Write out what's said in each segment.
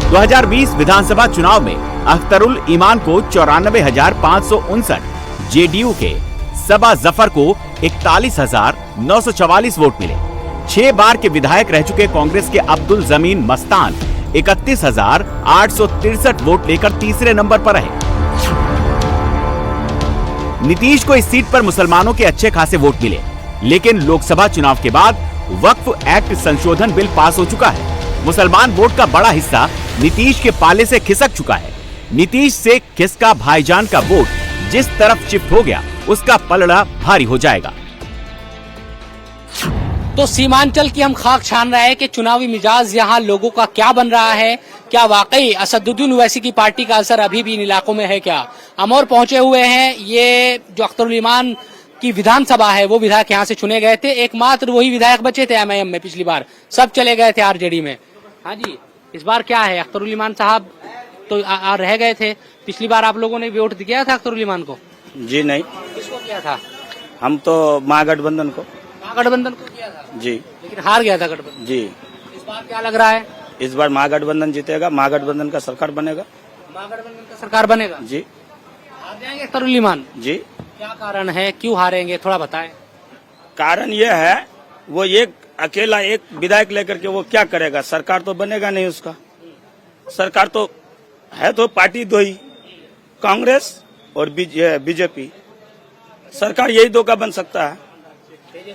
2020 विधानसभा चुनाव में अख्तरुल ईमान को 94,559, जेडीयू के सबा जफर को 41,944 वोट मिले। 6 बार के विधायक रह चुके कांग्रेस के अब्दुल जमीन मस्तान 31,863 वोट लेकर तीसरे नंबर पर रहे। नीतीश को इस सीट पर मुसलमानों के अच्छे खासे वोट मिले, लेकिन लोकसभा चुनाव के बाद वक्फ एक्ट संशोधन बिल पास हो चुका है। मुसलमान वोट का बड़ा हिस्सा नीतीश के पाले से खिसक चुका है। नीतीश से खिसका भाईजान का वोट जिस तरफ शिफ्ट हो गया, उसका पलड़ा भारी हो जाएगा। तो सीमांचल की हम खाक छान रहे हैं कि चुनावी मिजाज यहाँ लोगों का क्या बन रहा है। क्या वाकई असदुद्दीन ओवैसी की पार्टी का असर अभी भी इन इलाकों में है क्या? हम और पहुंचे हुए हैं। ये जो अख्तरुल ईमान की विधानसभा है, वो विधायक यहाँ से चुने गए थे। एकमात्र वही विधायक बचे थे एमआईएम में, पिछली बार सब चले गए थे आरजेडी में। हाँ जी, इस बार क्या है? अख्तरुल ईमान साहब तो रह गए थे। पिछली बार आप लोगों ने वोट दिया था अख्तरुल ईमान को? जी नहीं। किसको किया था? हम तो महागठबंधन को। महागठबंधन को किया था जी, लेकिन हार गया था गठबंधन जी। इस बार क्या लग रहा है? इस बार महागठबंधन जीतेगा, महागठबंधन का सरकार बनेगा। महागठबंधन का सरकार बनेगा जी। हार जाएंगे अख्तरुल ईमान जी। क्या कारण है, क्यों हारेंगे, थोड़ा बताएं। कारण ये है, वो एक अकेला एक विधायक लेकर के वो क्या करेगा? सरकार तो बनेगा नहीं उसका। सरकार तो है तो पार्टी दो ही, कांग्रेस और बीजेपी। सरकार यही दो का बन सकता है।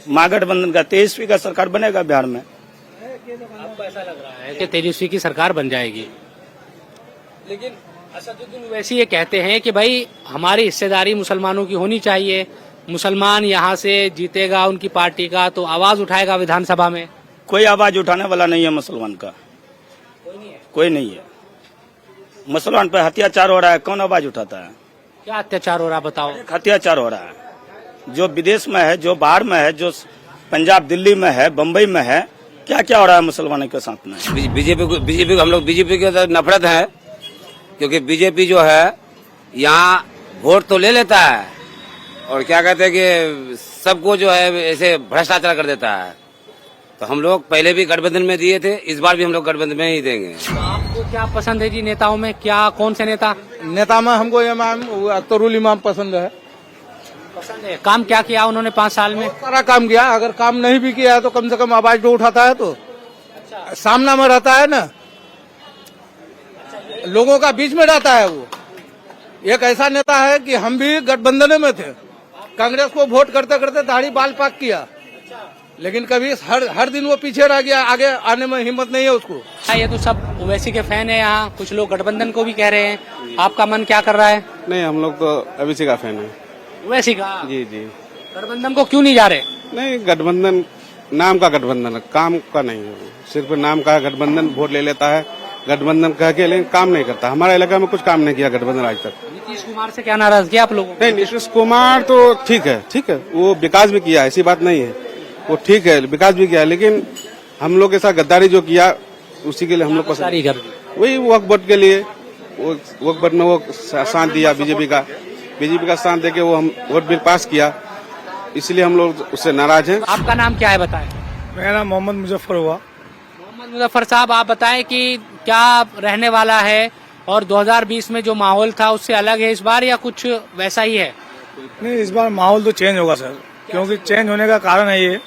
महागठबंधन का तेजस्वी का सरकार बनेगा बिहार में। आपको ऐसा लग रहा है कि तेजस्वी की सरकार बन जाएगी, लेकिन असदुद्दीन ओवैसी ये कहते हैं कि भाई हमारी हिस्सेदारी मुसलमानों की होनी चाहिए। मुसलमान यहाँ से जीतेगा उनकी पार्टी का तो आवाज उठाएगा विधानसभा में। कोई आवाज उठाने वाला नहीं है मुसलमान का, कोई नहीं है। मुसलमान पर अत्याचार हो रहा है, कौन आवाज उठाता है? क्या अत्याचार हो रहा है बताओ? अत्याचार हो रहा है, जो विदेश में है, जो बाहर में है, जो पंजाब दिल्ली में है, बम्बई में है, क्या क्या हो रहा है मुसलमानों के साथ में। बीजेपी हम लोग बीजेपी के साथ नफरत है, क्योंकि बीजेपी जो है यहाँ वोट तो ले लेता है और क्या कहते हैं कि सबको जो है ऐसे भ्रष्टाचार कर देता है। तो हम लोग पहले भी गठबंधन में दिए थे, इस बार भी हम लोग गठबंधन में ही देंगे। तो आपको क्या पसंद है जी नेताओं में? क्या कौन से नेता में हमको अख्तरुल ईमान पसंद है। पसंद है? काम क्या किया उन्होंने 5 साल में? सारा काम किया। अगर काम नहीं भी किया है तो कम से कम आवाज तो उठाता है, तो सामना में रहता है ना, लोगों का बीच में रहता है। वो एक ऐसा नेता है कि हम भी गठबंधन में थे, कांग्रेस को वोट करते करते दाढ़ी बाल पाक किया, लेकिन कभी हर दिन वो पीछे रह गया, आगे आने में हिम्मत नहीं है उसको। ये तो सब ओवैसी के फैन है यहाँ, कुछ लोग गठबंधन को भी कह रहे हैं। आपका मन क्या कर रहा है? नहीं, हम लोग तो ओवैसी का फैन है। ओवैसी का? जी जी। गठबंधन को क्यों नहीं जा रहे? नहीं, गठबंधन नाम का गठबंधन है, काम का नहीं है। सिर्फ नाम का गठबंधन, वोट ले लेता है गठबंधन कह के, लेकिन काम नहीं करता। हमारे इलाका में कुछ काम नहीं किया गठबंधन आज तक। नीतीश कुमार से क्या नाराजगी आप लोगों? नहीं, नीतीश कुमार तो ठीक है, वो विकास भी किया, ऐसी बात नहीं है, वो ठीक है, विकास भी किया, लेकिन हम लोग के साथ गद्दारी जो किया उसी के लिए हम लोग पसंद, वही वक्फ बोर्ड के लिए, वक्फ बोर्ड में वो साथ दिया बीजेपी का साथ देके वो हम वोट बिल पास किया, इसलिए हम लोग उससे नाराज हैं। आपका नाम क्या है बताएं? मेरा नाम मोहम्मद मुजफ्फर हुआ। मोहम्मद मुजफ्फर साहब, आप बताएं कि क्या रहने वाला है और 2020 में जो माहौल था उससे अलग है इस बार या कुछ वैसा ही है? नहीं, इस बार माहौल तो चेंज होगा सर, क्योंकि चेंज होने का कारण है ये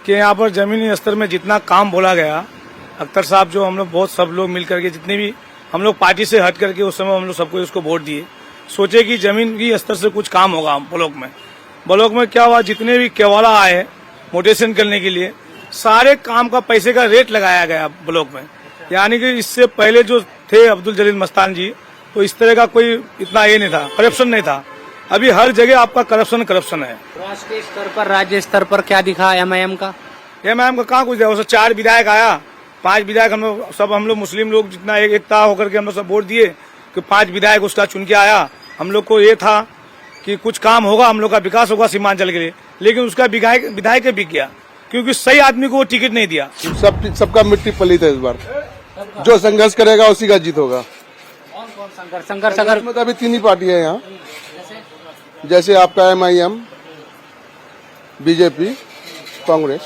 कि यहाँ पर जमीनी स्तर में जितना काम बोला गया, अख्तर साहब जो हम लोग बहुत सब लोग मिल करके, जितने भी हम लोग पार्टी से हट करके उस समय हम लोग सबको उसको वोट दिए, सोचे कि जमीन की स्तर से कुछ काम होगा ब्लॉक में क्या हुआ? जितने भी केवाला आए मोटेशन करने के लिए, सारे काम का पैसे का रेट लगाया गया ब्लॉक में। यानी कि इससे पहले जो थे अब्दुल जलील मस्तान जी, तो इस तरह का कोई इतना ये नहीं था, करप्शन नहीं था। अभी हर जगह आपका करप्शन है। राष्ट्रीय स्तर पर, राज्य स्तर पर क्या दिखा एमआईएम का? एमआईएम का कहाँ कुछ दिया? 4 विधायक आया, 5 विधायक हम लोग मुस्लिम लोग जितना एकता होकर के हम लोग सब वोट दिए कि 5 विधायक उसका चुन के आया। हम लोग को ये था कि कुछ काम होगा, हम लोग का विकास होगा सीमांचल के लिए, लेकिन उसका विधायक बिक गया क्योंकि सही आदमी को वो टिकट नहीं दिया। सबका मिट्टी पलीत है इस बार, जो संघर्ष करेगा उसी का जीत होगा। कौन संघर्ष? अगर में तो अभी 3 ही पार्टियां हैं यहाँ, जैसे आपका एमआईएम, बीजेपी, कांग्रेस।